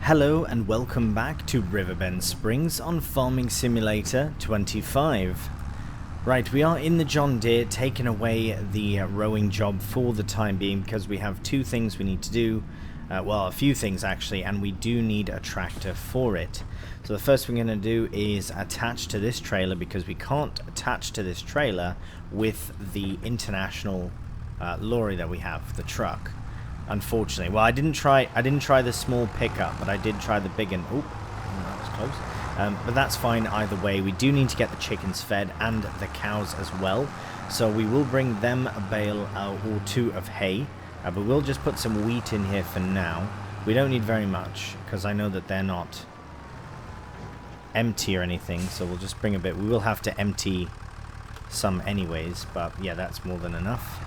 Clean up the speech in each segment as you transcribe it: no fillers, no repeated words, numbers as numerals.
Hello and welcome back to Riverbend Springs on Farming Simulator 25. Right, we are in the John Deere taking away the rowing job for the time being because we have two things we need to do. Well, a few things actually, and we do need a tractor for it. So the first thing we're going to do is attach to this trailer because we can't attach to this trailer with the international lorry that we have, the truck. Unfortunately, well, I didn't try the small pickup, but I did try the big one. Oh, that was close. But that's fine either way. We do need to get the chickens fed and the cows as well. So we will bring them a bale or two of hay. But we'll just put some wheat in here for now. We don't need very much because I know that they're not empty or anything. So we'll just bring a bit. We will have to empty some anyways. But yeah, that's more than enough.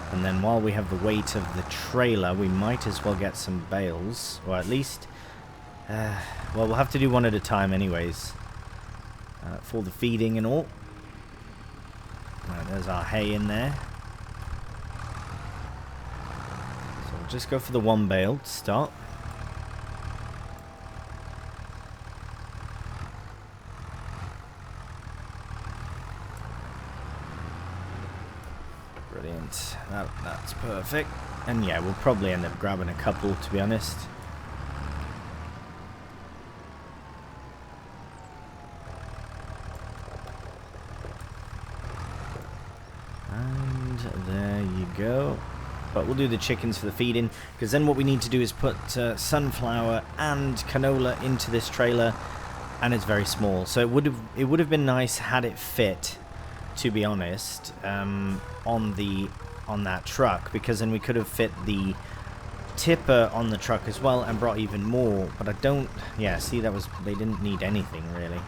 And then while we have the weight of the trailer, we might as well get some bales. Or at least, well, we'll have to do one at a time anyways. For the feeding and all. Right, there's our hay in there. So we'll just go for the one bale to start. Brilliant. That's perfect. And yeah, we'll probably end up grabbing a couple, to be honest. And there you go. But we'll do the chickens for the feeding, because then what we need to do is put sunflower and canola into this trailer, and it's very small. So it would have been nice had it fit, to be honest, on that truck, because then we could have fit the tipper on the truck as well and brought even more. But I don't, yeah, see, they didn't need anything really.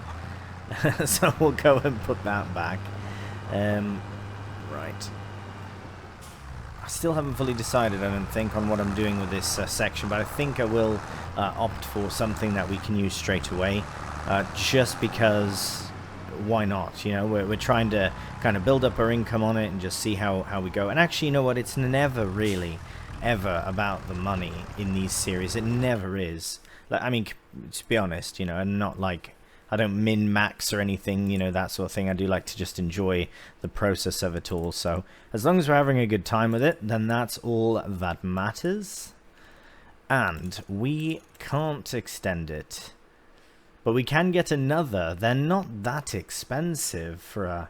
So we'll go and put that back. Right, I still haven't fully decided, I don't think, on what I'm doing with this section, but I think I will opt for something that we can use straight away, just because why not? You know, we're trying to kind of build up our income on it and just see how we go. And actually, you know what, it's never really ever about the money in these series. It never is. Like, I mean, to be honest, you know, and not like I don't min-max or anything, you know, that sort of thing. I do like to just enjoy the process of it all. So as long as we're having a good time with it, then that's all that matters. And we can't extend it, but we can get another. They're not that expensive for a...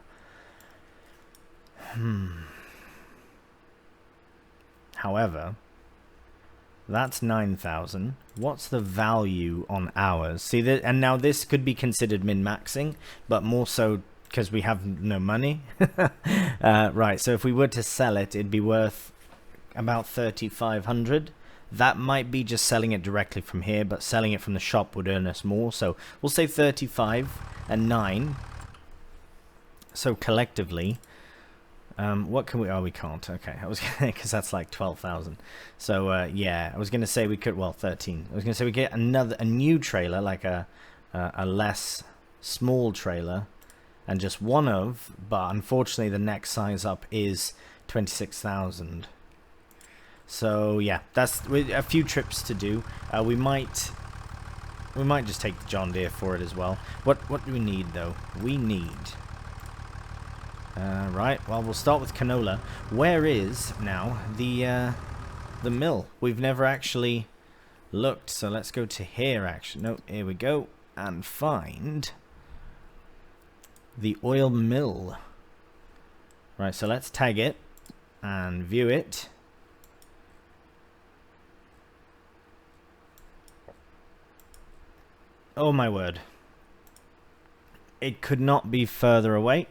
However, that's 9,000. What's the value on ours? See, and now this could be considered min-maxing, but more so because we have no money. Right, so if we were to sell it, it'd be worth about 3,500. That might be just selling it directly from here, but selling it from the shop would earn us more. So we'll say 35 and 9. So collectively, what can we... Oh, we can't. Okay, I was because that's like 12,000. So yeah, I was going to say we could... Well, 13. I was going to say we get a new trailer, like a less small trailer, and just one of... But unfortunately, the next size up is 26,000. So yeah, that's a few trips to do. We might just take the John Deere for it as well. What do we need though? We need... right, well, we'll start with canola. Where is now the mill? We've never actually looked, so let's go to here actually. No, here we go. and find the oil mill. Right, so let's tag it and view it. Oh my word. It could not be further away.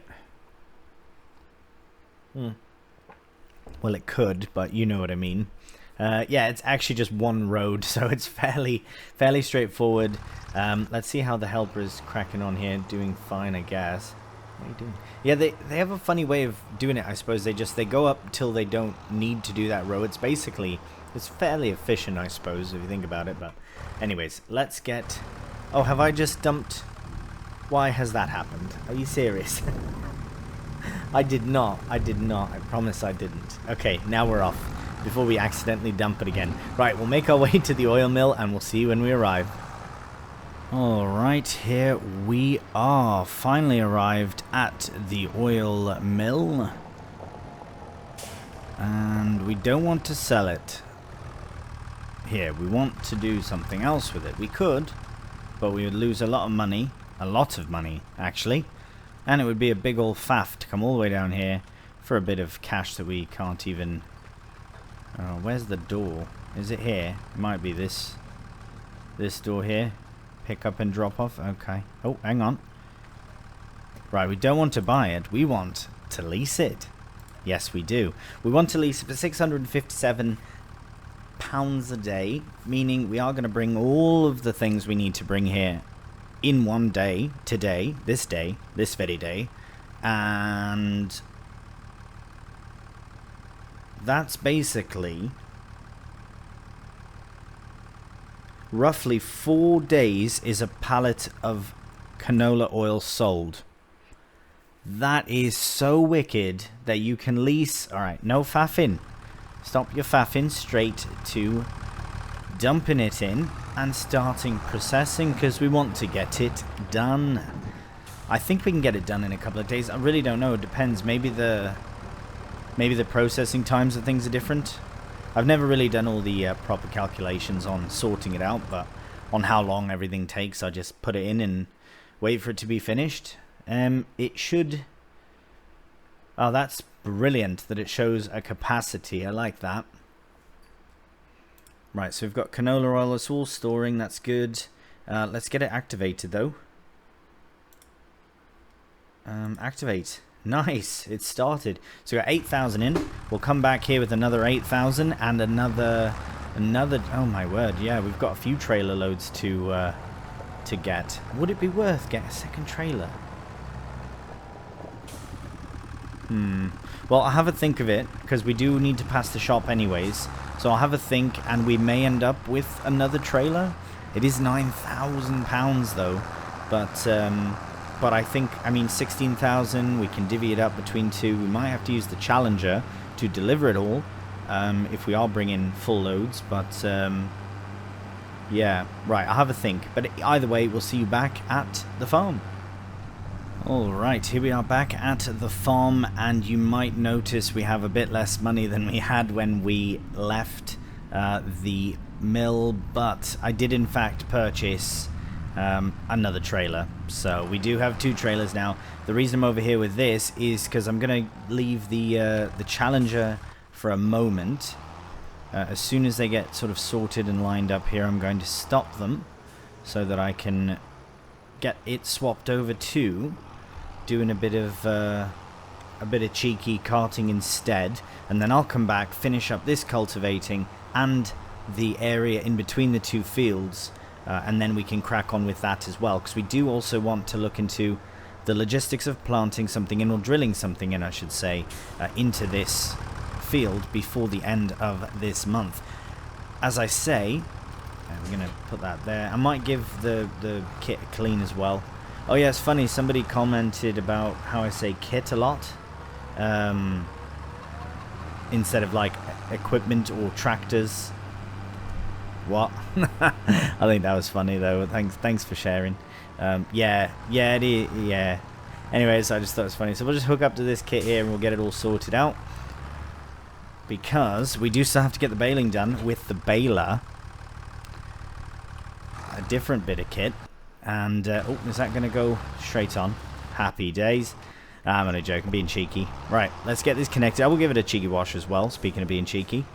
Well, it could, but you know what I mean. Yeah, it's actually just one road, so it's fairly straightforward. Let's see how the helper is cracking on here. Doing fine, I guess. What are you doing? Yeah, they have a funny way of doing it, I suppose. They go up till they don't need to do that row. It's fairly efficient, I suppose, if you think about it. But anyways, let's get... Oh, have I just dumped... Why has that happened? Are you serious? I did not. I promise I didn't. Okay, now we're off. Before we accidentally dump it again. Right, we'll make our way to the oil mill and we'll see you when we arrive. Alright, here we are. Finally arrived at the oil mill. And we don't want to sell it here. We want to do something else with it. We could, but we would lose a lot of money. A lot of money, actually. And it would be a big old faff to come all the way down here for a bit of cash that we can't even... where's the door? Is it here? It might be this door here. Pick up and drop off. Okay. Oh, hang on. Right, we don't want to buy it. We want to lease it. Yes, we do. We want to lease it for £657 a day, meaning we are going to bring all of the things we need to bring here in one day, today, this very day, and that's basically roughly 4 days is a pallet of canola oil sold. That is so wicked that you can lease... Alright, no faffing. Stop your faffing, straight to dumping it in and starting processing, because we want to get it done. I think we can get it done in a couple of days. I really don't know. It depends. Maybe the processing times of things are different. I've never really done all the proper calculations on sorting it out, but on how long everything takes, I just put it in and wait for it to be finished. It should... Oh, that's brilliant that it shows a capacity. I like that. Right, so we've got canola oil. It's all storing. That's good. Let's get it activated, though. Activate. Nice. It started. So we got 8,000 in. We'll come back here with another 8,000 and another... Oh, my word. Yeah, we've got a few trailer loads to get. Would it be worth getting a second trailer? Well, I'll have a think of it, because we do need to pass the shop anyways. So I'll have a think, and we may end up with another trailer. It is £9,000 though, but I think, I mean, 16,000. We can divvy it up between two. We might have to use the Challenger to deliver it all, if we are bringing full loads. But yeah, right. I'll have a think. But either way, we'll see you back at the farm. Alright, here we are back at the farm, and you might notice we have a bit less money than we had when we left the mill, but I did in fact purchase another trailer. So we do have 2 trailers now. The reason I'm over here with this is because I'm going to leave the Challenger for a moment. As soon as they get sort of sorted and lined up here, I'm going to stop them so that I can get it swapped over to doing a bit of cheeky carting instead, and then I'll come back, finish up this cultivating and the area in between the 2 fields, and then we can crack on with that as well, because we do also want to look into the logistics of planting something in, or drilling something in, I should say, into this field before the end of this month. As I say, we're going to put that there. I might give the kit a clean as well. Oh yeah, it's funny, somebody commented about how I say kit a lot, instead of like equipment or tractors. What? I think that was funny though. Thanks for sharing. Yeah, it is, yeah. Anyways, I just thought it was funny. So we'll just hook up to this kit here and we'll get it all sorted out, because we do still have to get the baling done with the baler. A different bit of kit. And, oh, is that going to go straight on? Happy days. I'm only joking, being cheeky. Right, let's get this connected. I will give it a cheeky wash as well, speaking of being cheeky.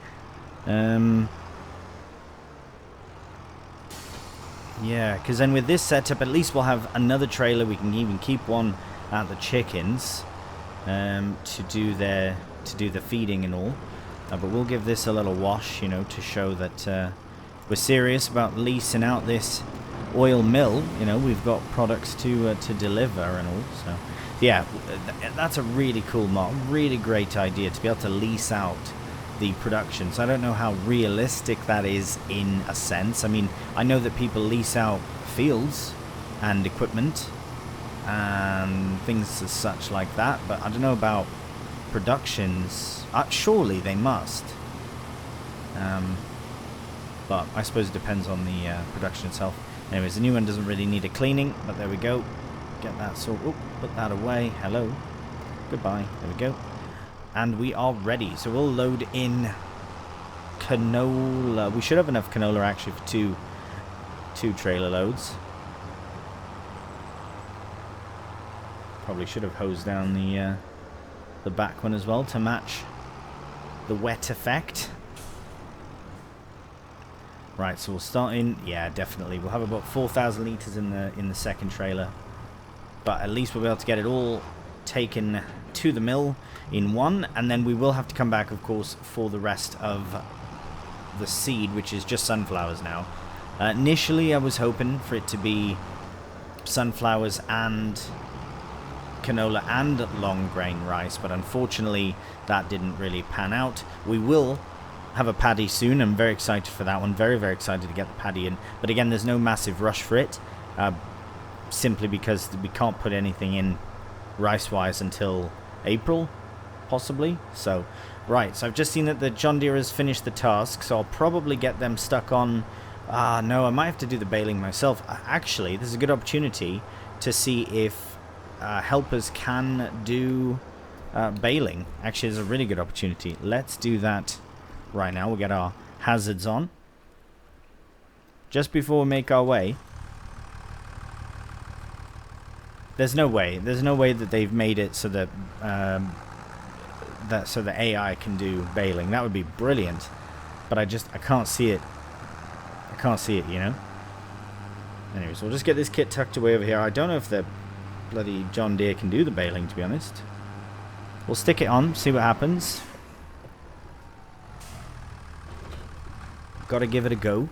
Yeah, because then with this setup, at least we'll have another trailer. We can even keep one at the chickens to do the feeding and all. But we'll give this a little wash, you know, to show that we're serious about leasing out this oil mill. You know, we've got products to deliver and all. So yeah, that's a really cool mod, really great idea to be able to lease out the production. So I don't know how realistic that is in a sense. I mean, I know that people lease out fields and equipment and things as such like that, but I don't know about productions. Surely they must. But I suppose it depends on the production itself. Anyways, the new one doesn't really need a cleaning, but there we go. Get that sort. Oh, put that away. Hello. Goodbye. There we go. And we are ready. So we'll load in canola. We should have enough canola actually for two trailer loads. Probably should have hosed down the back one as well to match the wet effect. Right, so we'll start in. Yeah, definitely. We'll have about 4,000 litres in the second trailer, but at least we'll be able to get it all taken to the mill in one, and then we will have to come back, of course, for the rest of the seed, which is just sunflowers now. Initially, I was hoping for it to be sunflowers and canola and long grain rice, but unfortunately that didn't really pan out. We will have a paddy soon. I'm very excited for that one. Very, very excited to get the paddy in. But again, there's no massive rush for it, simply because we can't put anything in rice-wise until April, possibly. So, right, so I've just seen that the John Deere has finished the task, so I'll probably get them stuck on. No, I might have to do the baling myself. Actually, this is a good opportunity to see if helpers can do baling. Actually, it's a really good opportunity. Let's do that right now. We'll get our hazards on just before we make our way. There's no way that they've made it so that so the AI can do baling. That would be brilliant, but I can't see it. I can't see it, you know. Anyways, we'll just get this kit tucked away over here. I don't know if the bloody John Deere can do the baling, to be honest. We'll stick it on, see what happens. Gotta give it a go.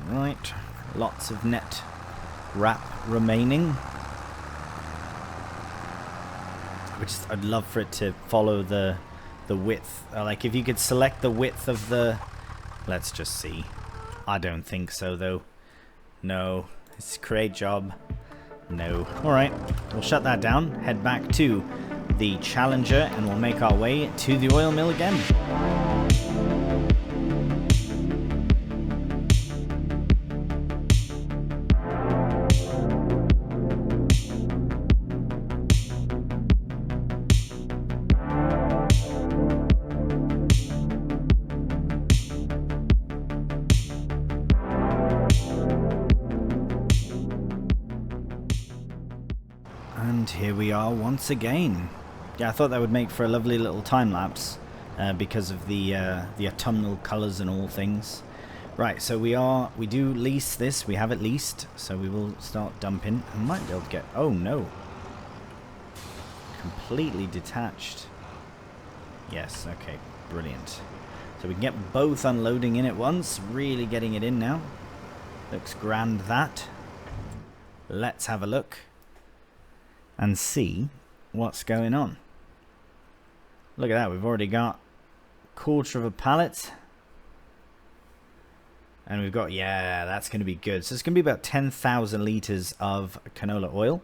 Right, lots of net wrap remaining. I'd love for it to follow the width. Like if you could select the width of the. Let's just see. I don't think so though. No, it's a great job. No. Alright, we'll shut that down, head back to the Challenger, and we'll make our way to the oil mill again. And here we are once again. Yeah, I thought that would make for a lovely little time lapse because of the autumnal colours and all things. Right, so we do lease this. We have it leased, so we will start dumping. I might be able to get. Oh no! Completely detached. Yes. Okay. Brilliant. So we can get both unloading in at once. Really getting it in now. Looks grand. That. Let's have a look and see what's going on. Look at that, we've already got a quarter of a pallet. And we've got, yeah, that's going to be good. So it's going to be about 10,000 litres of canola oil.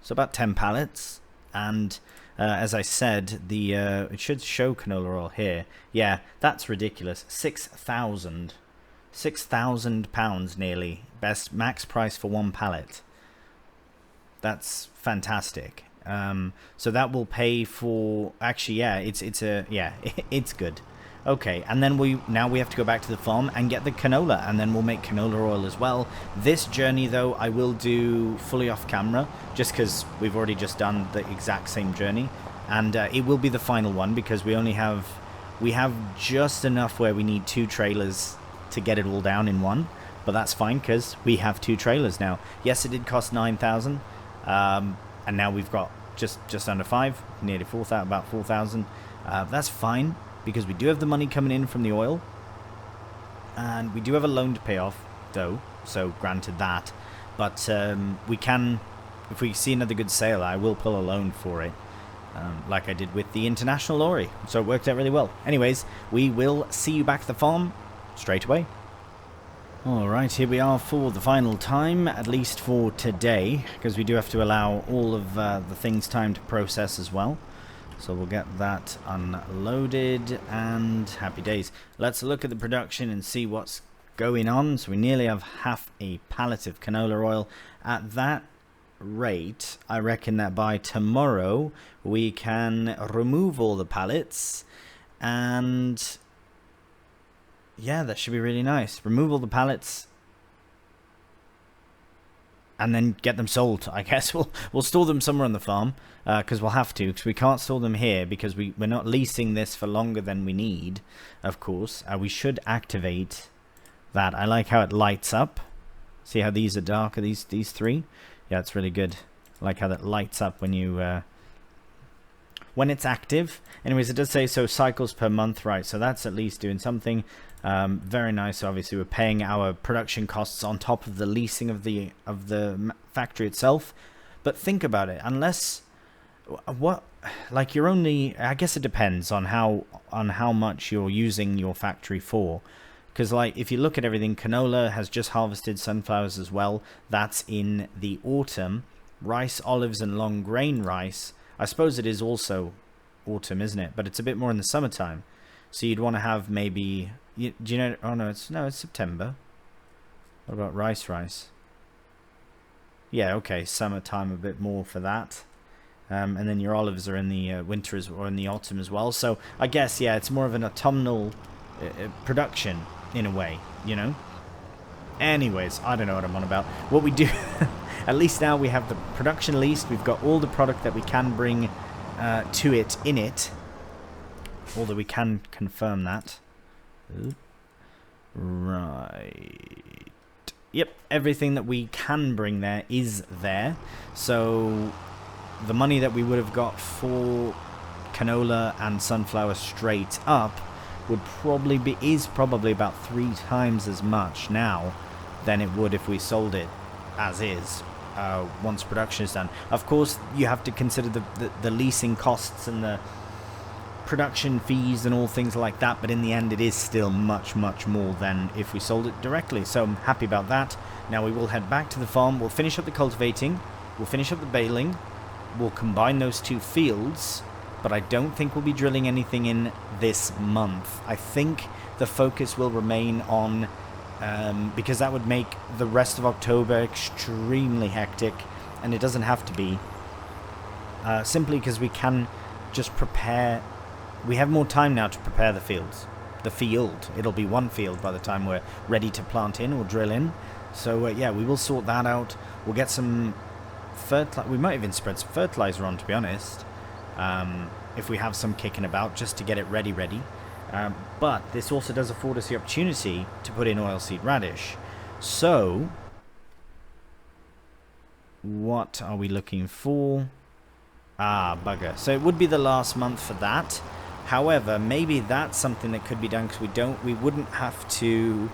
So about 10 pallets. And as I said, it should show canola oil here. Yeah, that's ridiculous. 6,000 £6,000 nearly. Best max price for one pallet. That's fantastic. So that will pay for, actually, yeah, it's good. Okay, and then we have to go back to the farm and get the canola, and then we'll make canola oil as well. This journey, though, I will do fully off camera, just because we've already just done the exact same journey, and it will be the final one because we have just enough where we need 2 trailers to get it all down in one, but that's fine because we have 2 trailers now. Yes, it did cost 9,000, and now we've got just under 5, nearly 4,000, about 4,000. That's fine, because we do have the money coming in from the oil, and we do have a loan to pay off, though, so granted that, but we can, if we see another good sale, I will pull a loan for it, like I did with the international lorry, so it worked out really well. Anyways, we will see you back at the farm straight away. Alright, here we are for the final time, at least for today, because we do have to allow all of the things time to process as well. So we'll get that unloaded, and happy days. Let's look at the production and see what's going on. So we nearly have half a pallet of canola oil. At that rate, I reckon that by tomorrow we can remove all the pallets, and yeah, that should be really nice. Remove all the pallets and then get them sold. I guess we'll store them somewhere on the farm, because we'll have to, because we can't store them here because we're not leasing this for longer than we need, of course. We should activate that. I like how it lights up. See how these are darker, these 3? Yeah, it's really good. I like how that lights up when you when it's active. Anyways, it does say so cycles per month, right? So that's at least doing something. Very nice. Obviously, we're paying our production costs on top of the leasing of the factory itself. But think about it. Unless you're only, I guess it depends on how much you're using your factory for. Because if you look at everything, canola has just harvested, sunflowers as well. That's in the autumn. Rice, olives, and long grain rice. I suppose it is also autumn, isn't it? But it's a bit more in the summertime. So you'd want to have maybe, do you know? Oh no, it's September. What about rice? Yeah, okay, summertime a bit more for that. And then your olives are in the winter or in the autumn as well. So I guess, yeah, it's more of an autumnal production in a way, you know. Anyways, I don't know what I'm on about. What we do, at least now we have the production leased. We've got all the product that we can bring to it in it. Although we can confirm that. Right. Yep, everything that we can bring there is there. So the money that we would have got for canola and sunflower straight up would is probably about 3 times as much now than it would if we sold it as is once production is done. Of course, you have to consider the leasing costs and the production fees and all things like that, but in the end it is still much more than if we sold it directly, so I'm happy about that. Now we will head back to the farm, we'll finish up the cultivating, we'll finish up the baling, we'll combine those 2 fields, but I don't think we'll be drilling anything in this month. I think the focus will remain on because that would make the rest of October extremely hectic, and it doesn't have to be, simply because we can just prepare. We have more time now to prepare the fields. The field. It'll be 1 field by the time we're ready to plant in or drill in. So, yeah, we will sort that out. We'll get some fertilizer. We might even spread some fertilizer on, to be honest. If we have some kicking about, just to get it ready. But this also does afford us the opportunity to put in oilseed radish. So, what are we looking for? Ah, bugger. So it would be the last month for that. However, maybe that's something that could be done because we wouldn't have to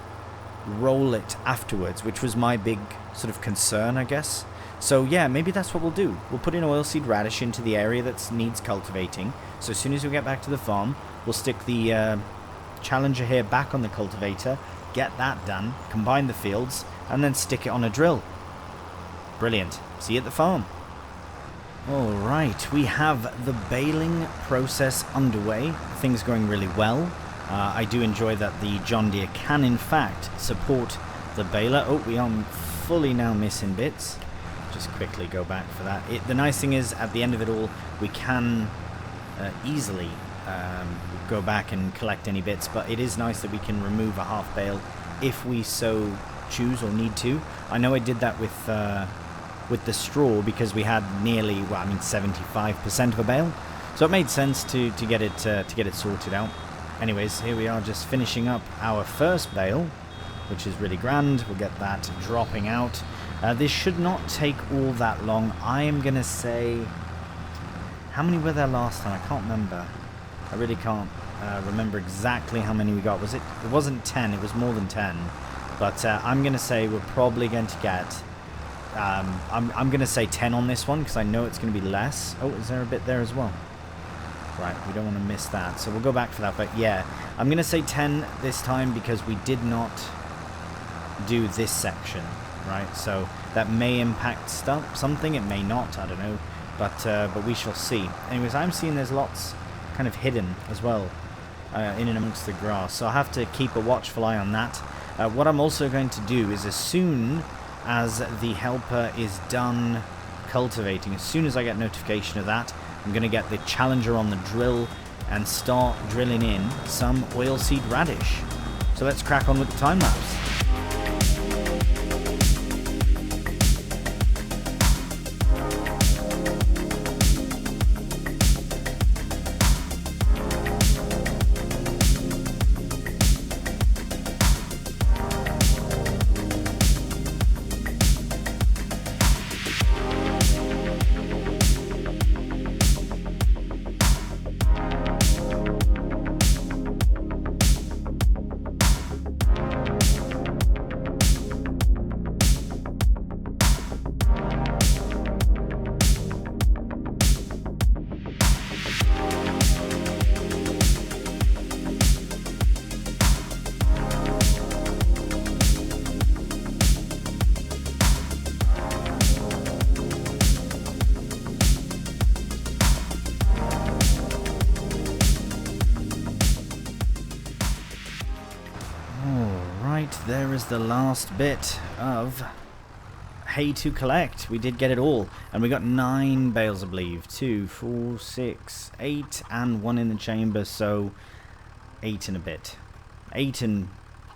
roll it afterwards, which was my big sort of concern, I guess. So yeah, maybe that's what we'll do. We'll put in oilseed radish into the area that needs cultivating. So as soon as we get back to the farm, we'll stick the Challenger here back on the cultivator, get that done, combine the fields, and then stick it on a drill. Brilliant. See you at the farm. Alright, we have the baling process underway. Things going really well. I do enjoy that the John Deere can in fact support the baler. Oh, we are fully now missing bits. just quickly go back for that. The nice thing is, at the end of it all, we can easily go back and collect any bits, but it is nice that we can remove a half bale if we so choose or need to. I know I did that with the straw because we had nearly, well, I mean 75% of a bale, so it made sense to get it sorted out. Anyways, here we are just finishing up our first bale, which is really grand. We'll get that dropping out. This should not take all that long. I am gonna say, how many were there last time? I can't remember. I really can't remember exactly how many we got. It wasn't 10, it was more than 10. But I'm going to say we're probably going to get... I'm going to say 10 on this one, because I know it's going to be less. Oh, is there a bit there as well? Right, we don't want to miss that. So we'll go back for that. But yeah, I'm going to say 10 this time, because we did not do this section. Right, so that may impact something. It may not, I don't know. But we shall see. Anyways, I'm seeing there's lots kind of hidden as well in and amongst the grass, so I'll have to keep a watchful eye on that. What I'm also going to do is, as soon as the helper is done cultivating, as soon as I get notification of that, I'm going to get the Challenger on the drill and start drilling in some oilseed radish. So let's crack on with the time lapse. There is the last bit of hay to collect. We did get it all, and we got 9 bales, I believe. 2, 4, 6, 8, and 1 in the chamber, so 8 and a bit. 8 and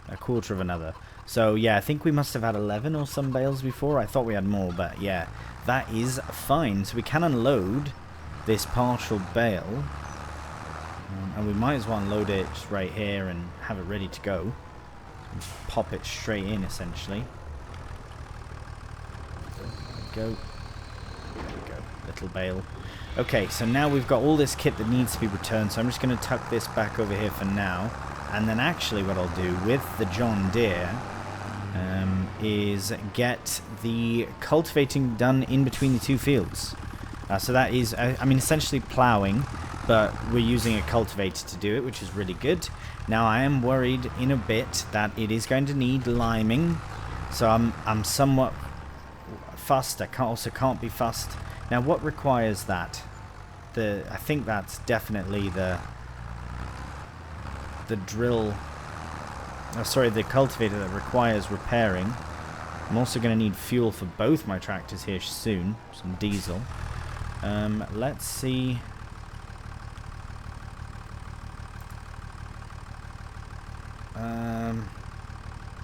a quarter of another. So yeah, I think we must have had 11 or some bales before. I thought we had more, but yeah, that is fine. So we can unload this partial bale, and we might as well unload it right here and have it ready to go. Pop it straight in, essentially. There we go. There we go. Little bale. Okay, so now we've got all this kit that needs to be returned, so I'm just going to tuck this back over here for now. And then actually what I'll do with the John Deere is get the cultivating done in between the two fields. So that is, I mean, essentially ploughing, but we're using a cultivator to do it, which is really good. Now I am worried in a bit that it is going to need liming, so I'm somewhat fussed. I can't be fussed. Now what requires that? I think that's definitely the drill. Oh, sorry, the cultivator that requires repairing. I'm also going to need fuel for both my tractors here soon, some diesel. Let's see.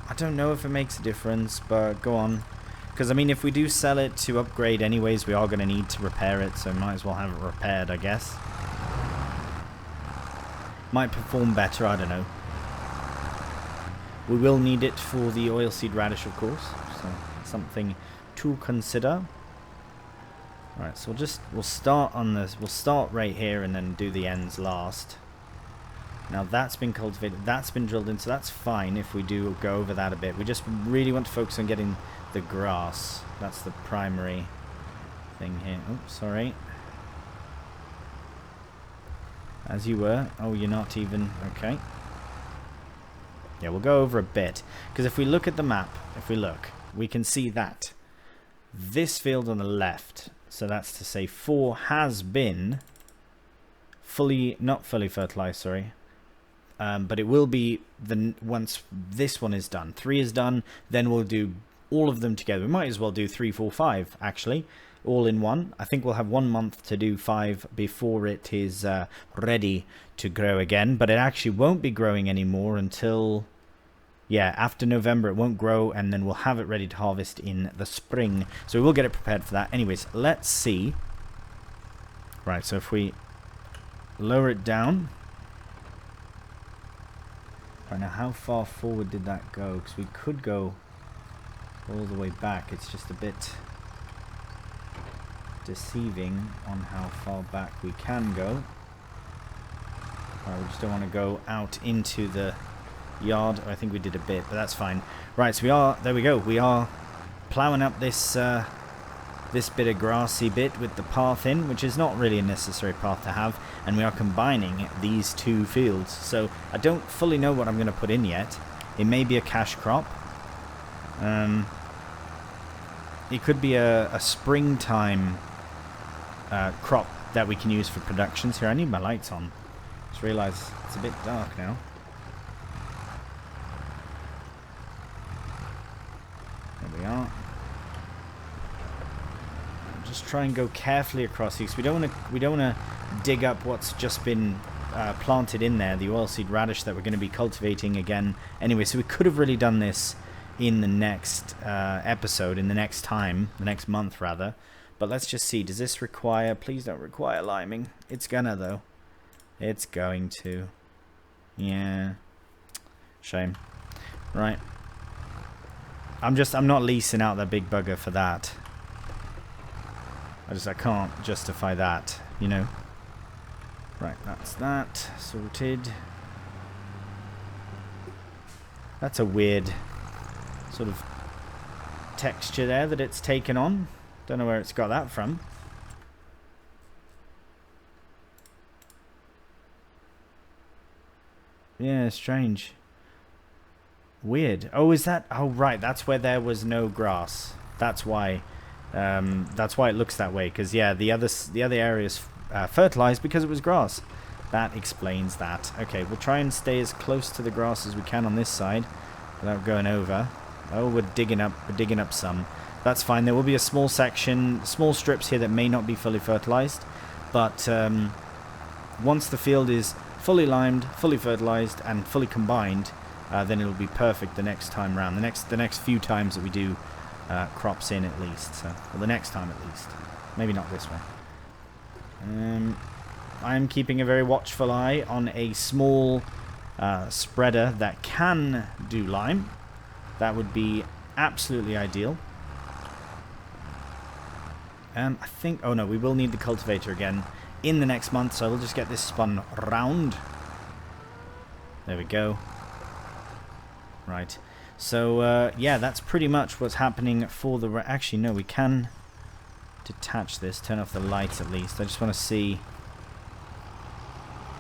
I don't know if it makes a difference, but go on. Because, I mean, if we do sell it to upgrade anyways, we are going to need to repair it, so might as well have it repaired, I guess. Might perform better, I don't know. We will need it for the oilseed radish, of course, so something to consider. Right, so we'll start on this. We'll start right here and then do the ends last. Now that's been cultivated, that's been drilled in, so that's fine if we do go over that a bit. We just really want to focus on getting the grass. That's the primary thing here. Oh, sorry. As you were. Oh, you're not even. Okay. Yeah, we'll go over a bit. Because if we look at the map, we can see that this field on the left, so that's to say 4 has been not fully fertilized, sorry. But it will be once this one is done. 3 is done, then we'll do all of them together. We might as well do 3, 4, 5 actually, all in one. I think we'll have 1 month to do 5 before it is ready to grow again, but it actually won't be growing anymore until, yeah, after November it won't grow, and then we'll have it ready to harvest in the spring. So we will get it prepared for that. Anyways, let's see. Right, so if we lower it down. Right, now how far forward did that go? Because we could go all the way back. It's just a bit deceiving on how far back we can go. Right, we just don't want to go out into the yard. I think we did a bit, but that's fine. Right, so we are, there we go. We are ploughing up this this bit of grassy bit with the path in, which is not really a necessary path to have, and we are combining these 2 fields. So I don't fully know what I'm going to put in yet. It may be a cash crop. It could be a springtime crop that we can use for productions. Here, I need my lights on. Just realised it's a bit dark now. There we are. Just try and go carefully across these. We don't want to dig up what's just been planted in there, the oilseed radish that we're going to be cultivating again. Anyway, so we could have really done this in the next episode, in the next time, the next month rather. But let's just see. Does this require? Please don't require liming. It's gonna though. It's going to. Yeah. Shame. Right. I'm not leasing out that big bugger for that. I can't justify that, you know. Right, that's that. Sorted. That's a weird sort of texture there that it's taken on. Don't know where it's got that from. Yeah, strange. Weird. Oh, is that? Oh, right. That's where there was no grass. That's why. That's why it looks that way. Because yeah, the other areas fertilized because it was grass. That explains that. Okay, we'll try and stay as close to the grass as we can on this side without going over. Oh, we're digging up some. That's fine. There will be a small section, small strips here that may not be fully fertilized, but once the field is fully limed, fully fertilized, and fully combined, then it'll be perfect the next time round. The next few times that we do crops in, at least. So, well, the next time at least. Maybe not this one. I'm keeping a very watchful eye on a small spreader that can do lime. That would be absolutely ideal. I think... Oh no, we will need the cultivator again in the next month, so we'll just get this spun round. There we go. Right. So, yeah, that's pretty much what's happening for the... Actually, no, we can detach this. Turn off the lights at least. I just want to see...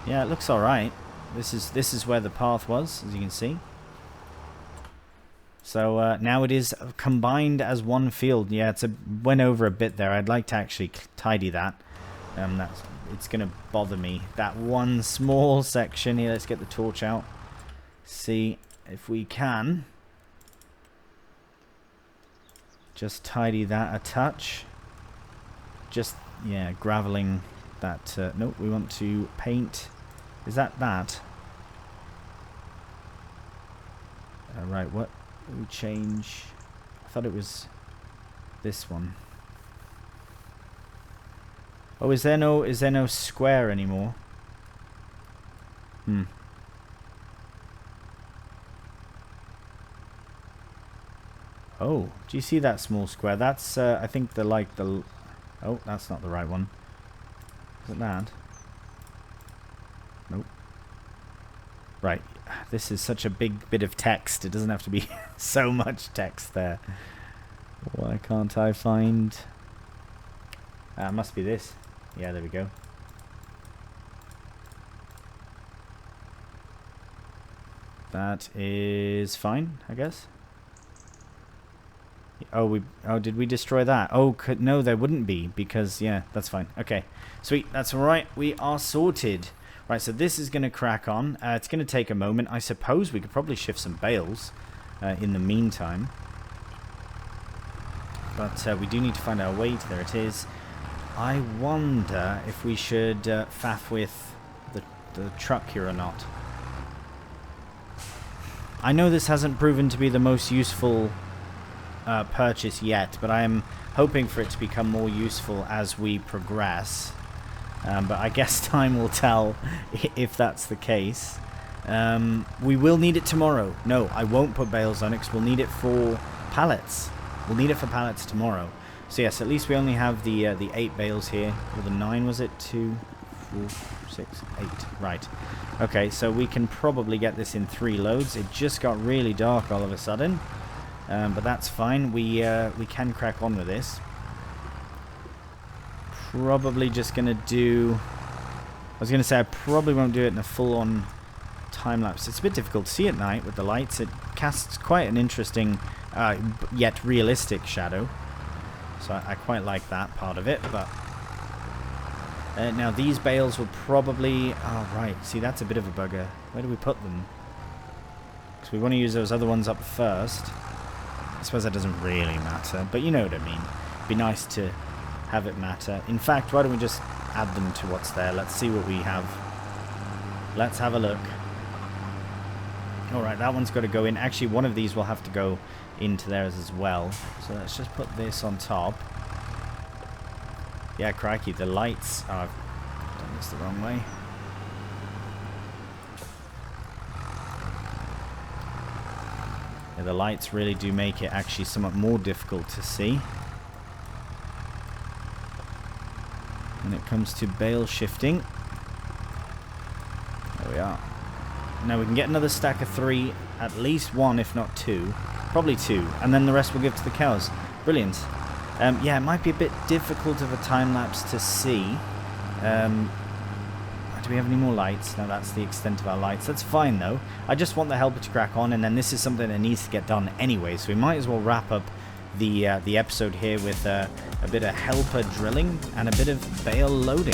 Yeah, it looks alright. This is where the path was, as you can see. So now it is combined as one field. Yeah, went over a bit there. I'd like to actually tidy that. It's going to bother me. That one small section here. Let's get the torch out. See if we can just tidy that a touch. Just, yeah, graveling that. Nope, we want to paint. Is that? Right, what? We change. I thought it was this one. Oh, is there no square anymore? Oh, do you see that small square? That's I think the oh, that's not the right one. Is it that? Nope. Right. This is such a big bit of text. It doesn't have to be so much text there. Why can't I find... it must be this. Yeah, there we go. That is fine, I guess. Oh, did we destroy that? Oh, no, there wouldn't be, because, yeah, that's fine. Okay, sweet, that's alright. We are sorted. Right, so this is going to crack on. It's going to take a moment. I suppose we could probably shift some bales in the meantime. But we do need to find our weight. There it is. I wonder if we should faff with the truck here or not. I know this hasn't proven to be the most useful purchase yet, but I am hoping for it to become more useful as we progress. But I guess time will tell if that's the case. We will need it tomorrow. No, I won't put bales on it because we'll need it for pallets. We'll need it for pallets tomorrow. So yes, at least we only have the 8 bales here. Or the 9, was it? 2, 4, 6, 8. Right. Okay, so we can probably get this in 3 loads. It just got really dark all of a sudden. But that's fine. We can crack on with this. Probably just going to do... I was going to say I probably won't do it in a full-on time-lapse. It's a bit difficult to see at night with the lights. It casts quite an interesting, yet realistic shadow. So I quite like that part of it. But now these bales will probably... Oh, right. See, that's a bit of a bugger. Where do we put them? Because we want to use those other ones up first. I suppose that doesn't really matter, but you know what I mean. It'd be nice to have it matter. In fact, why don't we just add them to what's there? Let's see what we have. Let's have a look. Alright, that one's got to go in. Actually, one of these will have to go into theirs as well. So let's just put this on top. Yeah, crikey, the lights... Oh, I've done this the wrong way. Yeah, the lights really do make it actually somewhat more difficult to see. When it comes to bale shifting. There we are. Now we can get another stack of 3, at least 1 if not 2. Probably 2, and then the rest we'll give to the cows. Brilliant. Yeah, it might be a bit difficult of a time-lapse to see. Do we have any more lights? No, that's the extent of our lights. That's fine, though. I just want the helper to crack on, and then this is something that needs to get done anyway, so we might as well wrap up the episode here with a bit of helper drilling and a bit of bale loading.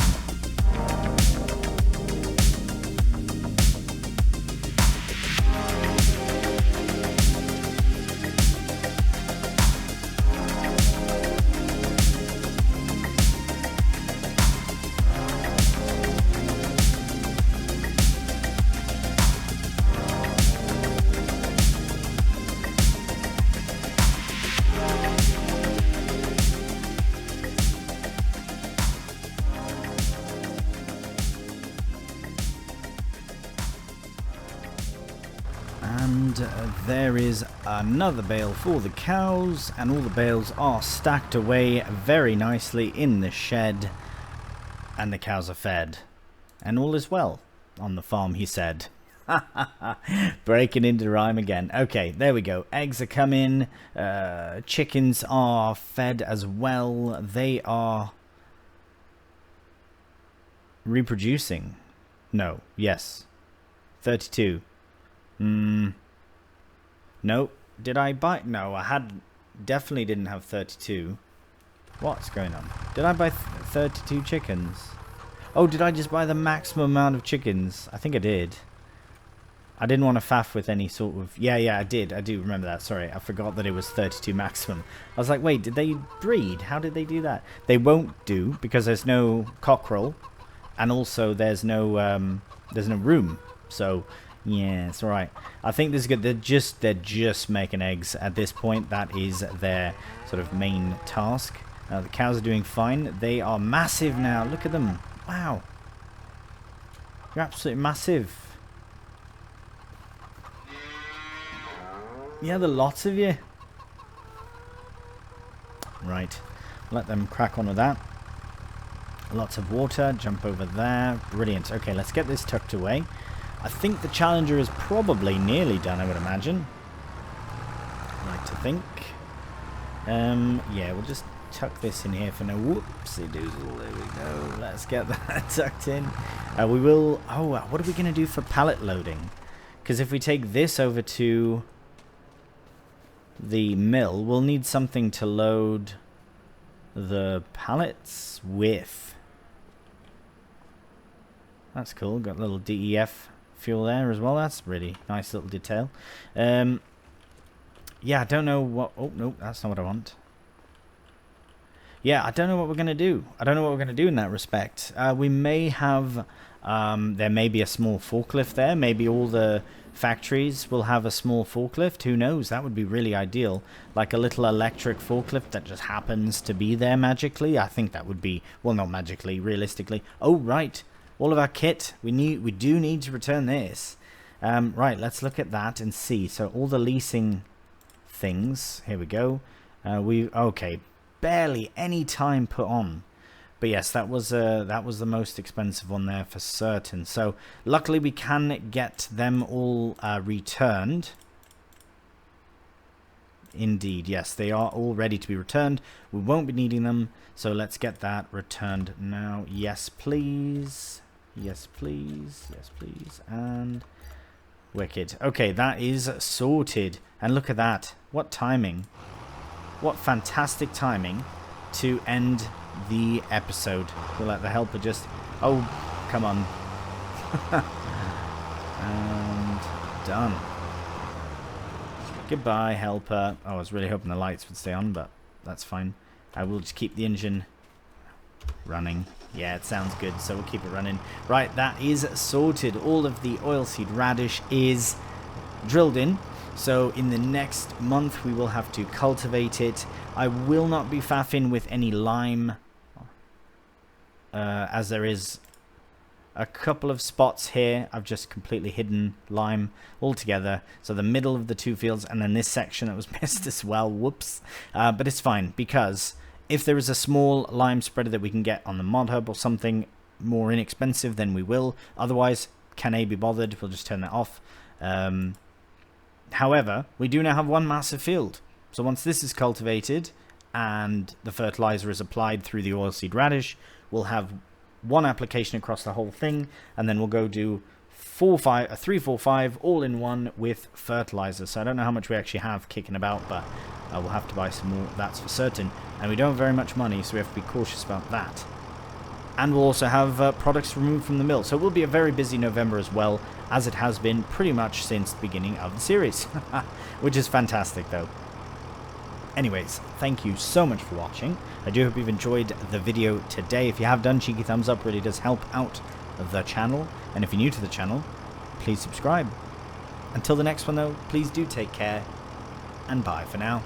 And there is another bale for the cows, and all the bales are stacked away very nicely in the shed, and the cows are fed. And all is well on the farm, he said. Breaking into rhyme again. Okay, there we go. Eggs are coming. Chickens are fed as well. They are reproducing. No. Yes. 32. No. Did I buy... No, I definitely didn't have 32. What's going on? Did I buy 32 chickens? Oh, did I just buy the maximum amount of chickens? I think I did. I didn't want to faff with any sort of... Yeah, I did. I do remember that. Sorry, I forgot that it was 32 maximum. I was like, wait, did they breed? How did they do that? They won't do, because there's no cockerel. And also, there's no room. So... yeah, it's alright. I think this is good. They're just making eggs at this point. That is their sort of main task. The cows are doing fine. They are massive now. Look at them. Wow. You're absolutely massive. Yeah, there are lots of you. Right. Let them crack on with that. Lots of water. Jump over there. Brilliant. Okay, let's get this tucked away. I think the Challenger is probably nearly done, I would imagine. I like to think. Yeah, we'll just tuck this in here for now. Whoopsie doozle, there we go. Let's get that tucked in. We will... Oh, what are we going to do for pallet loading? Because if we take this over to the mill, we'll need something to load the pallets with. That's cool. Got a little DEF fuel there as well. That's really nice little detail. Yeah, I don't know what... Oh, no, that's not what I want. yeah, I don't know what we're going to do. I don't know what we're going to do in that respect. We may have, there may be a small forklift there. Maybe all the factories will have a small forklift. Who knows? That would be really ideal. Like a little electric forklift that just happens to be there magically. I think that would be, well, not magically, realistically. Oh, right. All of our kit. We do need to return this. Right, let's look at that and see. So all the leasing things. Here we go. Okay. Barely any time put on, but yes, that was the most expensive one there for certain. So luckily we can get them all returned. Indeed, yes, they are all ready to be returned. We won't be needing them, so let's get that returned now. Yes, please. Yes, please. Yes, please. And wicked. Okay, that is sorted. And look at that. What timing. What fantastic timing to end the episode. We'll let the helper just... Oh, come on. And done. Goodbye, helper. Oh, I was really hoping the lights would stay on, but that's fine. I will just keep the engine running. Yeah, it sounds good, so we'll keep it running. Right, that is sorted. All of the oilseed radish is drilled in. So in the next month we will have to cultivate it. I will not be faffing with any lime, as there is a couple of spots here. I've just completely hidden lime altogether. So the middle of the two fields and then this section that was missed as well. Whoops. But it's fine, because if there is a small lime spreader that we can get on the mod hub or something more inexpensive, then we will. Otherwise, can I be bothered? We'll just turn that off. However, we do now have one massive field. So once this is cultivated and the fertilizer is applied through the oilseed radish, we'll have one application across the whole thing, and then we'll go do 3-4-5 all in one with fertilizer. So I don't know how much we actually have kicking about, but we'll have to buy some more, that's for certain. And we don't have very much money, so we have to be cautious about that. And we'll also have products removed from the mill. So it will be a very busy November as well, as it has been pretty much since the beginning of the series. Which is fantastic, though. Anyways, thank you so much for watching. I do hope you've enjoyed the video today. If you have done, cheeky thumbs up really does help out the channel. And if you're new to the channel, please subscribe. Until the next one, though, please do take care. And bye for now.